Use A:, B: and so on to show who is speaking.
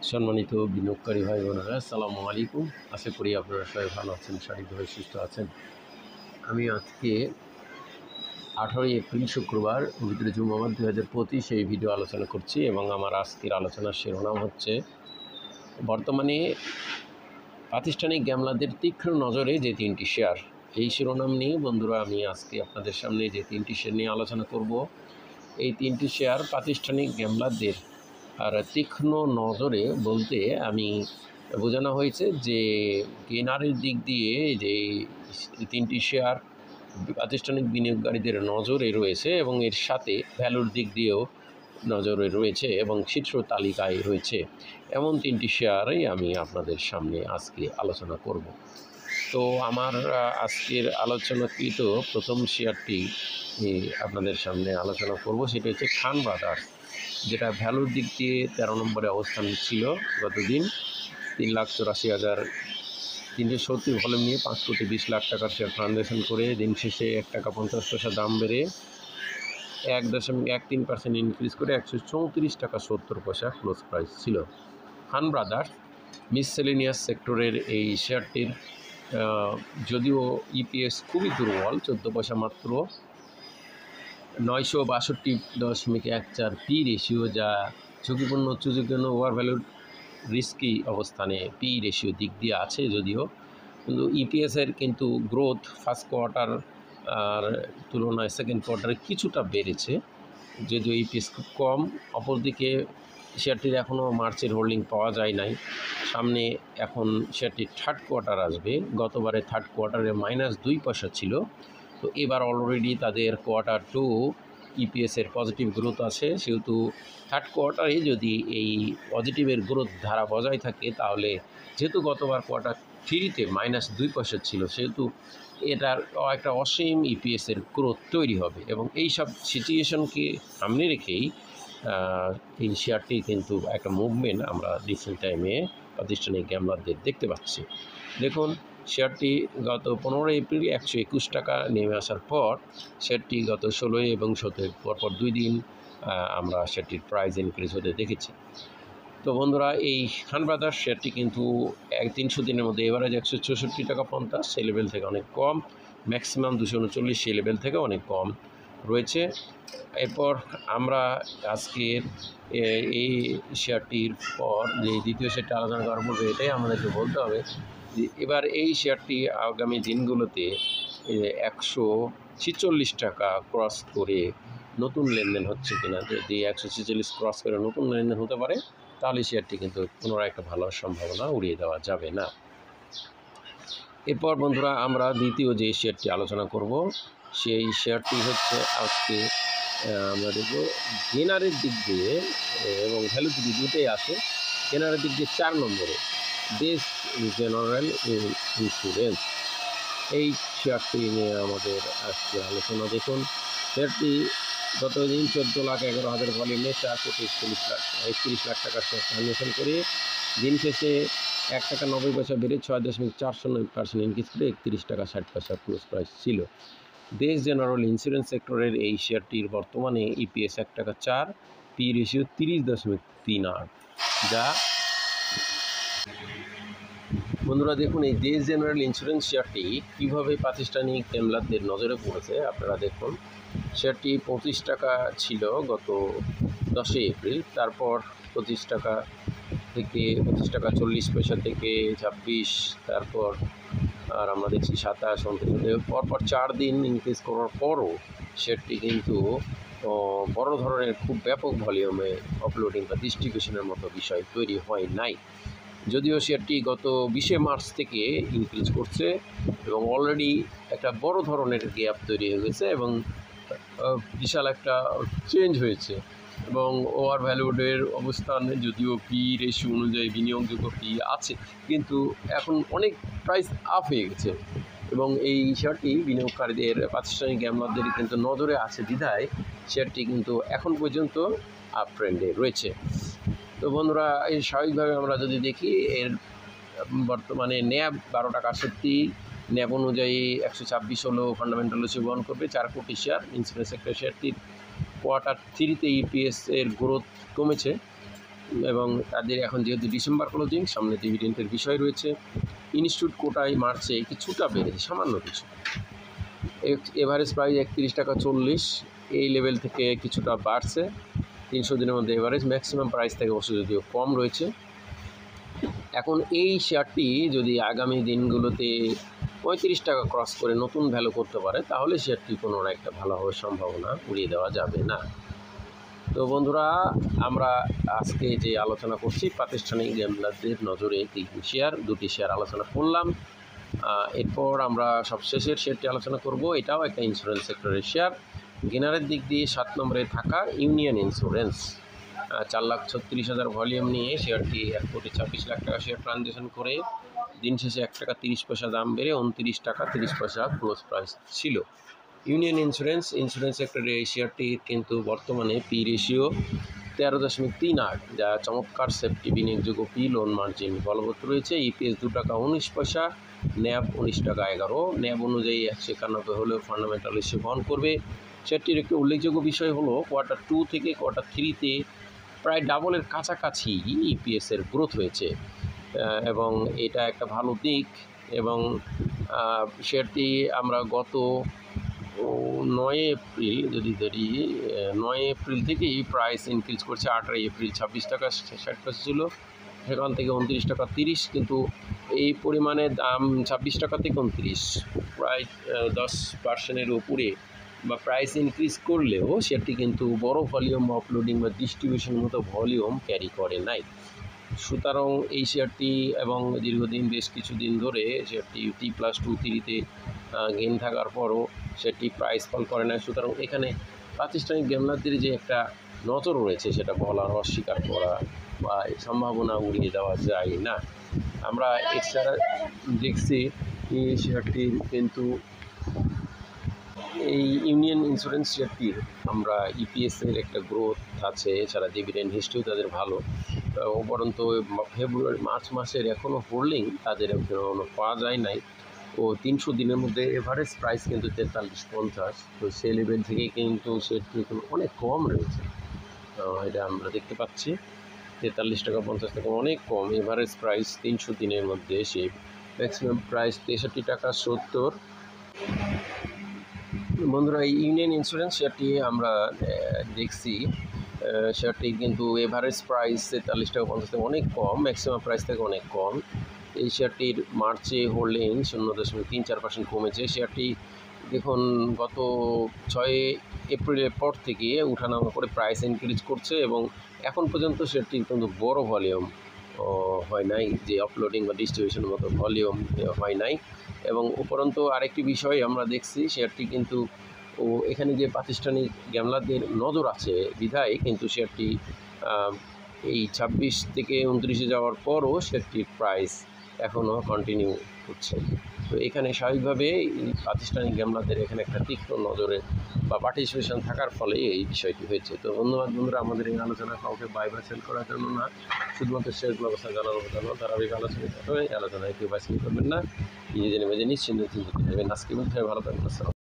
A: সম্মানিত বিনিয়োগকারী ভাই বোনেরা, আসসালামু আলাইকুম। আশা করি আপনারা সবাই ভালো আছেন, শারীরিকভাবে সুস্থ আছেন। আমি আজকে 18 এপ্রিল শুক্রবার পবিত্র জুম্মাবাদ 2025 এই ভিডিও আলোচনা করছি এবং আমার আজকের আলোচনার শিরোনাম হচ্ছে বর্তমানে প্রাতিষ্ঠানিক গ্যামলারদের তীক্ষ্ণ নজরে যে তিনটি শেয়ার। এই শিরোনাম নিয়ে বন্ধুরা আমি আজকে আপনাদের সামনে যে তিনটি শেয়ার নিয়ে আলোচনা করব। এই তিনটি শেয়ার প্রাতিষ্ঠানিক গ্যামলারদের আর তীক্ষ্ণ নজরে বলতে আমি বোঝানো হয়েছে যে কেনারের দিক দিয়ে যে তিনটি শেয়ার প্রাতিষ্ঠানিক বিনিয়োগকারীদের নজরে রয়েছে এবং এর সাথে ভ্যালুর দিক দিয়েও নজরে রয়েছে এবং শীর্ষ তালিকায় রয়েছে, এমন তিনটি শেয়ারই আমি আপনাদের সামনে আজকে আলোচনা করব। তো আমার আজকের আলোচনাকৃত প্রথম শেয়ারটি আপনাদের সামনে আলোচনা করব, সেটা হচ্ছে খান ব্রাদার্স, যেটা ভ্যালুর দিক দিয়ে 13 নম্বরে অবস্থান ছিল। গতদিন 3,84,370 ভলিউম নিয়ে 5,20,00,000 টাকার শেয়ার ট্রানজ্যাকশন করে দিন শেষে 1 টাকা 50 পয়সা দাম বেড়ে 1.13% ইনক্রিজ করে 134 টাকা 70 পয়সা ক্লোজ প্রাইস ছিল। খান ব্রাদার্স মিসসেলেনিয়াস সেক্টরের এই শেয়ারটির যদিও ইপিএস খুবই দুর্বল, 14 পয়সা মাত্র, 962.14 পি রেশিও, যা ঝুঁকিপূর্ণ উচ্চঝুঁকির জন্য ওভার ভ্যালুড রিস্কি অবস্থানে পি রেশিও দিক দিয়ে আছে যদিও, কিন্তু ইপিএসের কিন্তু গ্রোথ ফার্স্ট কোয়ার্টার আর তুলনায় সেকেন্ড কোয়ার্টারে কিছুটা বেড়েছে, যদিও ইপিএস খুব কম। অপরদিকে শেয়ারটির এখনও মার্চের হোল্ডিং পাওয়া যায় নাই, সামনে এখন শেয়ারটির থার্ড কোয়ার্টার আসবে। গতবারে থার্ড কোয়ার্টারে -2 পয়সা ছিল, তো এবার অলরেডি তাদের কোয়ার্টার 2 ইপিএসের পজিটিভ গ্রোথ আছে, সেহেতু থার্ড কোয়ার্টারে যদি এই পজিটিভের গ্রোথ ধারা বজায় থাকে তাহলে, যেহেতু গতবার কোয়ার্টার 3-তে -2 পয়সা ছিল, সেহেতু এটার একটা অসীম ইপিএসের গ্রোথ তৈরি হবে এবং এই সব সিচুয়েশনকে সামনে রেখেই এই শেয়ারটি কিন্তু একটা মুভমেন্ট আমরা রিসেন্ট টাইমে প্রাতিষ্ঠানিক গ্যামলারদের দেখতে পাচ্ছি। দেখুন, শেয়ারটি গত 15 এপ্রিল 121 টাকা নেমে আসার পর শেয়ারটি গত 16 এবং 17 পরপর 2 দিন আমরা শেয়ারটির প্রাইস ইনক্রিজ হতে দেখেছি। তো বন্ধুরা, এই খান ব্রাদার্স শেয়ারটি কিন্তু 300 দিনের মধ্যে এভারেজ 164 টাকা 50 সেই লেভেল থেকে অনেক কম, ম্যাক্সিমাম 239 সেই লেভেল থেকে অনেক কম রয়েছে। এরপর আমরা আজকের এই শেয়ারটির পর যে দ্বিতীয় শেয়ারটি আলোচনা করার পূর্বে এটাই আমাদেরকে বলতে হবে যে এবার এই শেয়ারটি আগামী দিনগুলোতে 146 টাকা ক্রস করে নতুন লেনদেন হচ্ছে কিনা। যদি 146 ক্রস করে নতুন লেনদেন হতে পারে তাহলে শেয়ারটি কিন্তু পুনরায় একটা ভালো সম্ভাবনা উড়িয়ে দেওয়া যাবে না। এরপর বন্ধুরা আমরা দ্বিতীয় যে শেয়ারটি আলোচনা করব সেই শেয়ারটি হচ্ছে আজকে আমরা দেখব গেনারের দিক দিয়ে এবং ভ্যালু দিক দিয়ে দুটোই আছে। গেনারের দিক দিয়ে 4 নম্বরে দেশ জেনারেল ইন্স্যুরেন্স, এই শেয়ারটি নিয়ে আমাদের আজকে আলোচনা। দেখুন, শেয়ারটি গতদিন 14,11,000 ভলিউমে 4,31,00,000 টাকার শেয়ার ট্রানজ্যাকশন করে দিন শেষে 1 টাকা 90 পয়সা বেড়ে 6.4% ইনক্রিজ করে 31 টাকা 60 পয়সা ক্লোজ প্রাইস ছিল। দেশ জেনারেল ইন্স্যুরেন্স সেক্টরের এই শেয়ারটির বর্তমানে ইপিএস 1 টাকা 4, পি রেশিও 30.38, যা বন্ধুরা দেখুন এই দেশ জেনারেল ইন্স্যুরেন্স শেয়ারটি কীভাবে প্রাতিষ্ঠানিক গ্যামলারদের নজরে পড়েছে আপনারা দেখুন। শেয়ারটি 25 টাকা ছিল গত 10 এপ্রিল, তারপর 25 টাকা থেকে 25 টাকা 40 পয়সা থেকে 26, তারপর আর আমরা দেখছি 27, 29, পরপর 4 দিন ইনক্রিজ করার পরও শেয়ারটি কিন্তু বড় ধরনের খুব ব্যাপক ভলিউমে আপলোডিং বা ডিস্ট্রিবিউশনের মতো বিষয় তৈরি হয় নাই। যদিও শেয়ারটি গত 20 মার্চ থেকে ইনক্রিজ করছে এবং অলরেডি একটা বড় ধরনের গ্যাপ তৈরি হয়ে গেছে এবং বিশাল একটা চেঞ্জ হয়েছে এবং ওভার ভ্যালুডের অবস্থানে যদিও পি রেশিও অনুযায়ী বিনিয়োগযোগ্য পি আছে, কিন্তু এখন অনেক প্রাইস আপ হয়ে গেছে এবং এই শেয়ারটি বিনিয়োগকারীদের প্রাতিষ্ঠানিক গ্যামলারদের কিন্তু নজরে আছে বিধায় শেয়ারটি কিন্তু এখন পর্যন্ত আপ ট্রেন্ডে রয়েছে। তো বন্ধুরা, এই স্বাভাবিকভাবে আমরা যদি দেখি এর বর্তমানে ন্যাব 12 টাকা 80, ন্যাব অনুযায়ী 126 হলো ফান্ডামেন্টাল হিসেবে বহন করবে 4 কোটি শেয়ার। ইন্স্যুরেন্স সেক্টর শেয়ারটির কোয়ার্টার থ্রিতে ইপিএস এর গ্রোথ কমেছে এবং তাদের এখন যেহেতু ডিসেম্বর ক্লোজিং, সামনে ডিভিডেন্টের বিষয় রয়েছে। ইনস্টিটিউট কোটায় মার্চে কিছুটা বেড়েছে, সামান্য কিছু। এভারেজ প্রাইস 31 টাকা 40, এই লেভেল থেকে কিছুটা বাড়ছে 300 দিনের মধ্যে এভারেজ। ম্যাক্সিমাম প্রাইস থেকে অবশ্য যদিও কম রয়েছে। এখন এই শেয়ারটি যদি আগামী দিনগুলোতে 35 টাকা ক্রস করে নতুন ভ্যালু করতে পারে, তাহলে শেয়ারটি কোনো একটা ভালো হওয়ার সম্ভাবনা উড়িয়ে দেওয়া যাবে না। তো বন্ধুরা, আমরা আজকে যে আলোচনা করছি প্রাতিষ্ঠানিক গ্যাম্বলারদের নজরে 2টি শেয়ার আলোচনা করলাম। এরপর আমরা সবশেষের শেয়ারটি আলোচনা করব। এটাও একটা ইন্স্যুরেন্স সেক্টরের শেয়ার। গেনারের দিক দিয়ে 7 নম্বরে থাকা ইউনিয়ন ইন্স্যুরেন্স, 4,36,000 ভলিউম নিয়ে শেয়ারটি 1,26,00,000 টাকা শেয়ার ট্রানজ্যাকশন করে দিন শেষে 1 টাকা 30 পয়সা দাম বেড়ে 29 টাকা 30 পয়সা ক্লোজ প্রাইস ছিল। ইউনিয়ন ইন্স্যুরেন্স সেক্টরের এই শেয়ারটির কিন্তু বর্তমানে পি রেশিও 13.38, যা চমৎকার সেফটি বিনিয়োগযোগ্য পি লোন মার্জিন বলবৎ রয়েছে। ইপিএস 2 টাকা 19 পয়সা, ন্যাব 19 টাকা 11। ন্যাব অনুযায়ী 191 হলেও ফান্ডামেন্টাল ইস্যু বহন করবে। শেয়ারটির একটি উল্লেখযোগ্য বিষয় হলো কোয়ার্টার 2 থেকে কোয়ার্টার 3তে প্রায় ডাবলের কাছাকাছি ইপিএসের গ্রোথ হয়েছে এবং এটা একটা ভালো দিক। এবং শেয়ারটি আমরা গত 9 এপ্রিল যদি ধরি, 9 এপ্রিল থেকেই প্রাইস ইনক্রিজ করছে। 8 এপ্রিল 26 টাকা 60 পয়সা ছিল, সেখান থেকে 29 টাকা 30, কিন্তু এই পরিমাণে দাম 26 টাকা থেকে 29, প্রায় 10% উপরে বা প্রাইস ইনক্রিজ করলেও সেটি কিন্তু বড় ভলিউম আপলোডিং বা ডিস্ট্রিবিউশন মতো ভলিউম ক্যারি করে নাই। সুতরাং এই শেয়ারটি এবং দীর্ঘদিন বেশ কিছুদিন ধরে শেয়ারটি T+2 3তে গেইন থাকার পরও সেটি প্রাইস ফল করে না। সুতরাং এখানে প্রাতিষ্ঠানিক গ্যাম্বলারদের যে একটা নজর রয়েছে সেটা বলার অস্বীকার করা বা সম্ভাবনা উড়িয়ে দেওয়া যায় না। আমরা এছাড়া দেখছি এই শেয়ারটির কিন্তু এই ইউনিয়ন ইন্স্যুরেন্স শেয়ারটির আমরা ইপিএসের একটা গ্রোথ আছে, এছাড়া ডিভিডেন্ড হিস্ট্রিও তাদের ভালো। উপরন্ত ফেব্রুয়ারি মার্চ মাসের এখনও হোল্ডিং তাদের এখনও পাওয়া যায় নাই। ও 300 দিনের মধ্যে এভারেজ প্রাইস কিন্তু 43.50, তো সেই লেভেল থেকে কিন্তু শেয়ারটি অনেক কম রয়েছে। এটা আমরা দেখতে পাচ্ছি 43 টাকা 50 টাকা অনেক কম এভারেজ প্রাইস 300 দিনের মধ্যে। সেই ম্যাক্সিমাম প্রাইস 63 টাকা 70। বন্ধুরা, এই ইউনিয়ন ইন্স্যুরেন্স শেয়ারটি আমরা দেখছি, শেয়ারটি কিন্তু এভারেজ প্রাইস 43 টাকা 50 টাকা অনেক কম, ম্যাক্সিমাম প্রাইস থেকে অনেক কম। এই শেয়ারটির মার্চে হোল্ডিং 0.34% কমেছে। শেয়ারটি দেখুন গত 6 এপ্রিলের পর থেকে উঠানামা করে প্রাইস ইনক্রিজ করছে এবং এখন পর্যন্ত শেয়ারটি কিন্তু বড় ভলিউম হয় নাই, যে আপলোডিং বা ডিস্ট্রিবিউশনের মতো ভলিউম হয় নাই। এবং উপরন্তু আরেকটি বিষয় আমরা দেখছি, শেয়ারটি কিন্তু এখানে যে প্রাতিষ্ঠানিক গ্যাম্বলারদের নজর আছে বিধায় কিন্তু শেয়ারটি এই 26 থেকে 29-এ যাওয়ার পরও শেয়ারটির প্রাইস এখনও কন্টিনিউ করছে। তো এখানে স্বাভাবিকভাবে প্রাতিষ্ঠানিক গ্যাম্বলারদের এখানে একটা তীক্ষ্ণ নজরে বা পার্টিসিপেশন থাকার ফলে এই বিষয়টি হয়েছে। তো বন্ধুরা, আমাদের এই আলোচনা কাউকে বাই বা সেল করার জন্য না, শুধুমাত্র শেয়ারগুলোর অবস্থা জানানোর জন্য। ধারাবাহিক আলোচনায় কেউ বাই সেল করবেন না, নিজে জেনে নিশ্চিন্তে চিন্তিত থাকবেন। আজকে ভালো থাকবেন।